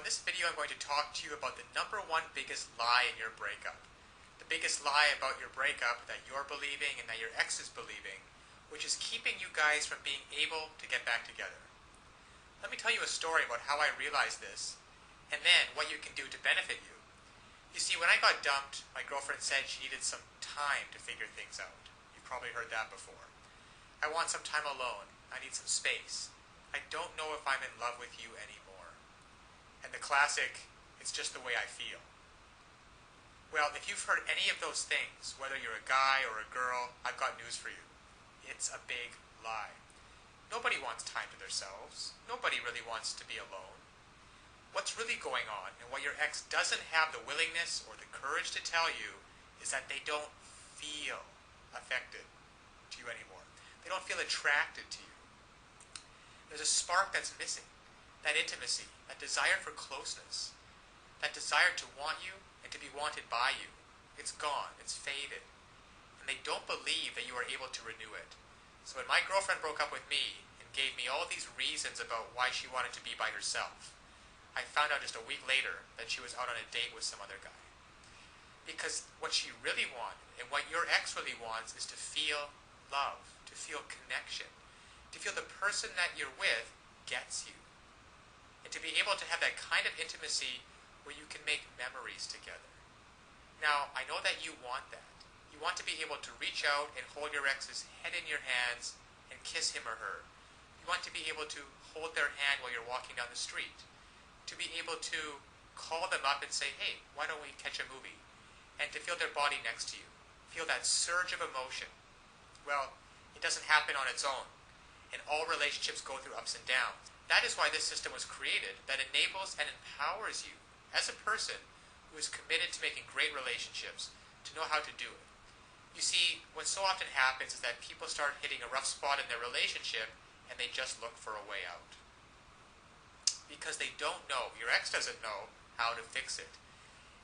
this video I'm going to talk to you about the number one biggest lie in your breakup. The biggest lie about your breakup that you're believing and that your ex is believing, which is keeping you guys from being able to get back together. Let me tell you a story about how I realized this, and then what you can do to benefit you. You see, when I got dumped, my girlfriend said she needed some time to figure things out. You've probably heard that before. I want some time alone. I need some space. I don't know if I'm in love with you anymore. And the classic, it's just the way I feel. Well, if you've heard any of those things, whether you're a guy or a girl, I've got news for you. It's a big lie. Nobody wants time to themselves. Nobody really wants to be alone. What's really going on, and what your ex doesn't have the willingness or the courage to tell you, is that they don't feel affected to you anymore. They don't feel attracted to you. There's a spark that's missing. That intimacy, that desire for closeness, that desire to want you and to be wanted by you. It's gone. It's faded. And they don't believe that you are able to renew it. So when my girlfriend broke up with me and gave me all these reasons about why she wanted to be by herself, I found out just a week later that she was out on a date with some other guy. Because what she really wanted, and what your ex really wants, is to feel love, to feel connection, to feel the person that you're with gets you. And to be able to have that kind of intimacy where you can make memories together. Now, I know that you want that. You want to be able to reach out and hold your ex's head in your hands and kiss him or her. You want to be able to hold their hand while you're walking down the street. To be able to call them up and say, hey, why don't we catch a movie? And to feel their body next to you. Feel that surge of emotion. Well, it doesn't happen on its own. And all relationships go through ups and downs. That is why this system was created, that enables and empowers you as a person who is committed to making great relationships to know how to do it. You see, what so often happens is that people start hitting a rough spot in their relationship and they just look for a way out. Because they don't know, your ex doesn't know how to fix it.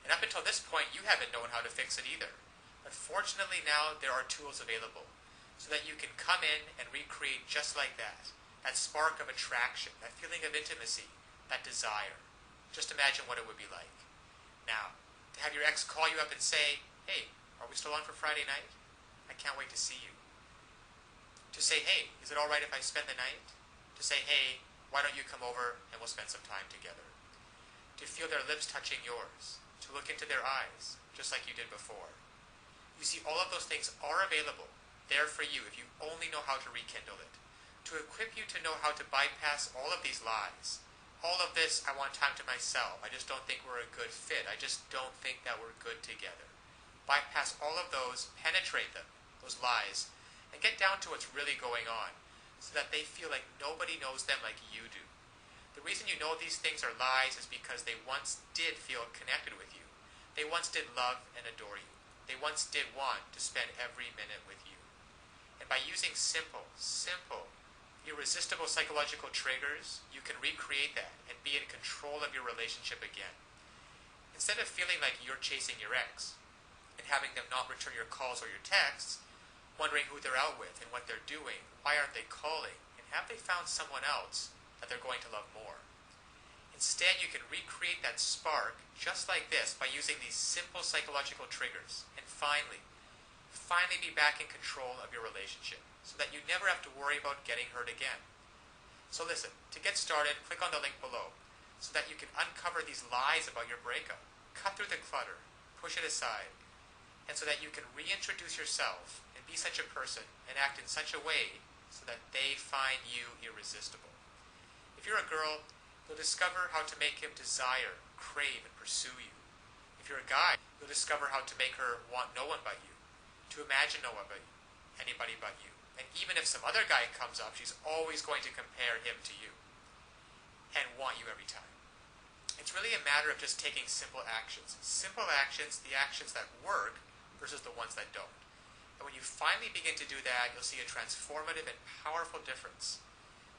And up until this point, you haven't known how to fix it either. But fortunately now, there are tools available so that you can come in and recreate just like that. That spark of attraction, that feeling of intimacy, that desire. Just imagine what it would be like. Now, to have your ex call you up and say, hey, are we still on for Friday night? I can't wait to see you. To say, hey, is it all right if I spend the night? To say, hey, why don't you come over and we'll spend some time together? To feel their lips touching yours. To look into their eyes, just like you did before. You see, all of those things are available, there for you if you only know how to rekindle it. To equip you to know how to bypass all of these lies. All of this, I want time to myself. I just don't think we're a good fit. I just don't think that we're good together. Bypass all of those, penetrate them, those lies, and get down to what's really going on so that they feel like nobody knows them like you do. The reason you know these things are lies is because they once did feel connected with you. They once did love and adore you. They once did want to spend every minute with you. And by using simple, irresistible psychological triggers, you can recreate that and be in control of your relationship again. Instead of feeling like you're chasing your ex and having them not return your calls or your texts, wondering who they're out with and what they're doing, why aren't they calling, and have they found someone else that they're going to love more. Instead, you can recreate that spark just like this by using these simple psychological triggers and finally be back in control of your relationship so that you never have to worry about getting hurt again. So listen, to get started, click on the link below so that you can uncover these lies about your breakup, cut through the clutter, push it aside, and so that you can reintroduce yourself and be such a person and act in such a way so that they find you irresistible. If you're a girl, you'll discover how to make him desire, crave, and pursue you. If you're a guy, you'll discover how to make her want no one but you, to imagine no one but you, anybody but you. And even if some other guy comes up, she's always going to compare him to you and want you every time. It's really a matter of just taking simple actions. Simple actions, the actions that work versus the ones that don't. And when you finally begin to do that, you'll see a transformative and powerful difference.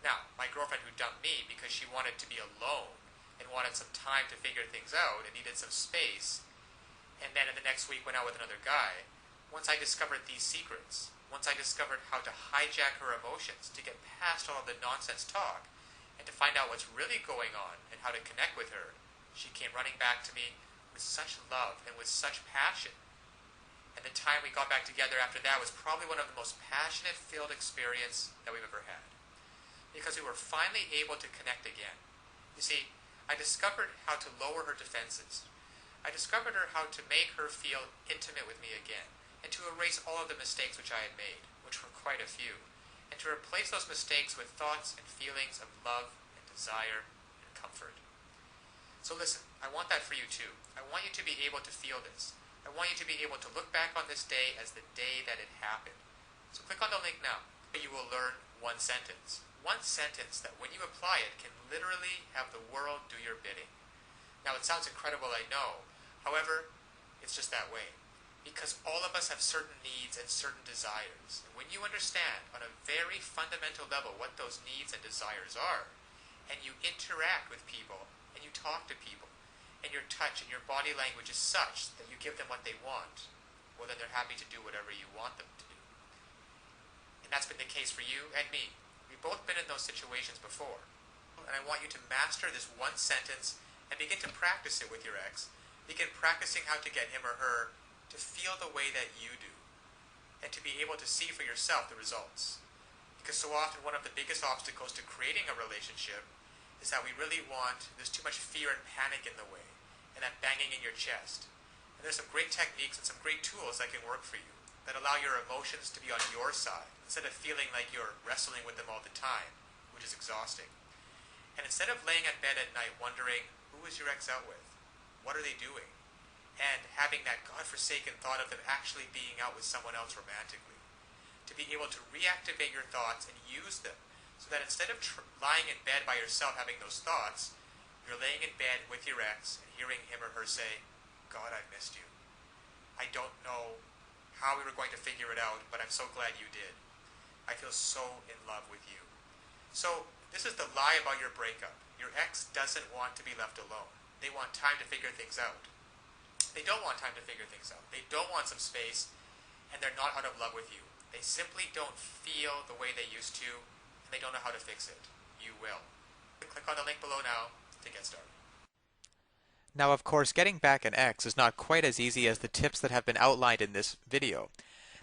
Now, my girlfriend who dumped me because she wanted to be alone and wanted some time to figure things out and needed some space, and then in the next week went out with another guy, once I discovered these secrets, once I discovered how to hijack her emotions to get past all of the nonsense talk and to find out what's really going on and how to connect with her, She came running back to me with such love and with such passion. And the time we got back together after that was probably one of the most passionate-filled experience that we've ever had. Because we were finally able to connect again. You see, I discovered how to lower her defenses. I discovered how to make her feel intimate with me again, and to erase all of the mistakes which I had made, which were quite a few, and to replace those mistakes with thoughts and feelings of love and desire and comfort. So listen, I want that for you too. I want you to be able to feel this. I want you to be able to look back on this day as the day that it happened. So click on the link now. You will learn one sentence. One sentence that when you apply it can literally have the world do your bidding. Now it sounds incredible, I know. However, it's just that way. Because all of us have certain needs and certain desires. And when you understand on a very fundamental level what those needs and desires are, and you interact with people, and you talk to people, and your touch and your body language is such that you give them what they want, well then they're happy to do whatever you want them to do. And that's been the case for you and me. We've both been in those situations before. And I want you to master this one sentence and begin to practice it with your ex. Begin practicing how to get him or her to feel the way that you do, and to be able to see for yourself the results. Because so often one of the biggest obstacles to creating a relationship is that we really want, there's too much fear and panic in the way, and that banging in your chest. And there's some great techniques and some great tools that can work for you, that allow your emotions to be on your side, instead of feeling like you're wrestling with them all the time, which is exhausting. And instead of laying in bed at night wondering, who is your ex out with? What are they doing? And having that godforsaken thought of them actually being out with someone else romantically. To be able to reactivate your thoughts and use them, so that instead of lying in bed by yourself having those thoughts, you're laying in bed with your ex and hearing him or her say, God, I missed you. I don't know how we were going to figure it out, but I'm so glad you did. I feel so in love with you. So this is the lie about your breakup. Your ex doesn't want to be left alone. They want time to figure things out. They don't want time to figure things out. They don't want some space, and they're not out of love with you. They simply don't feel the way they used to, and they don't know how to fix it. You will. Click on the link below now to get started. Now, of course, getting back an ex is not quite as easy as the tips that have been outlined in this video.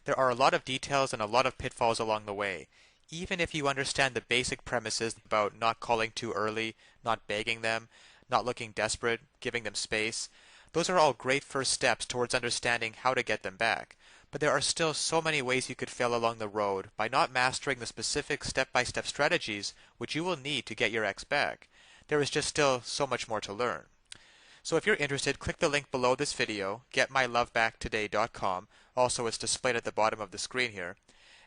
There are a lot of details and a lot of pitfalls along the way. Even if you understand the basic premises about not calling too early, not begging them, not looking desperate, giving them space, those are all great first steps towards understanding how to get them back. But there are still so many ways you could fail along the road by not mastering the specific step-by-step strategies which you will need to get your ex back. There is just still so much more to learn. So if you're interested, click the link below this video, getmylovebacktoday.com. Also, it's displayed at the bottom of the screen here.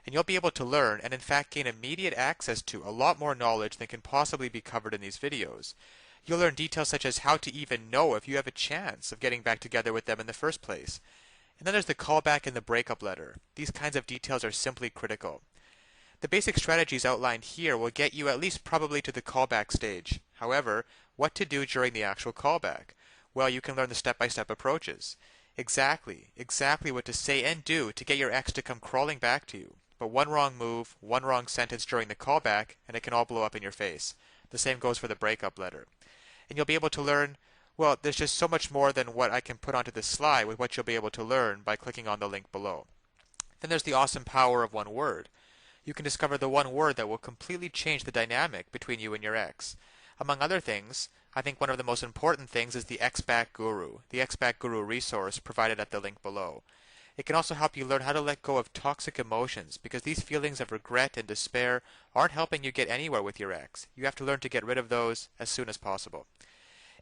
And you'll be able to learn and in fact gain immediate access to a lot more knowledge than can possibly be covered in these videos. You'll learn details such as how to even know if you have a chance of getting back together with them in the first place. And then there's the callback and the breakup letter. These kinds of details are simply critical. The basic strategies outlined here will get you at least probably to the callback stage. However, what to do during the actual callback? Well, you can learn the step-by-step approaches. Exactly what to say and do to get your ex to come crawling back to you. But one wrong move, one wrong sentence during the callback, and it can all blow up in your face. The same goes for the breakup letter. And you'll be able to learn, well, there's just so much more than what I can put onto this slide with what you'll be able to learn by clicking on the link below. Then there's the awesome power of one word. You can discover the one word that will completely change the dynamic between you and your ex. Among other things, I think one of the most important things is the Ex-Back Guru, the Ex-Back Guru resource provided at the link below. It can also help you learn how to let go of toxic emotions, because these feelings of regret and despair aren't helping you get anywhere with your ex. You have to learn to get rid of those as soon as possible.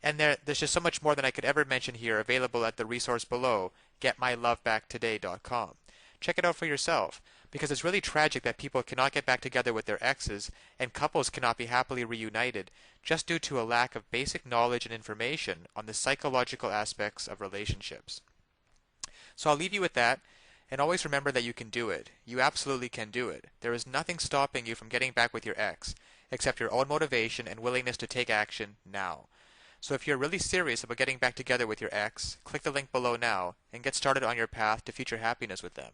And there's just so much more than I could ever mention here available at the resource below, getmylovebacktoday.com. Check it out for yourself, because it's really tragic that people cannot get back together with their exes and couples cannot be happily reunited just due to a lack of basic knowledge and information on the psychological aspects of relationships. So I'll leave you with that, and always remember that you can do it. You absolutely can do it. There is nothing stopping you from getting back with your ex, except your own motivation and willingness to take action now. So if you're really serious about getting back together with your ex, click the link below now and get started on your path to future happiness with them.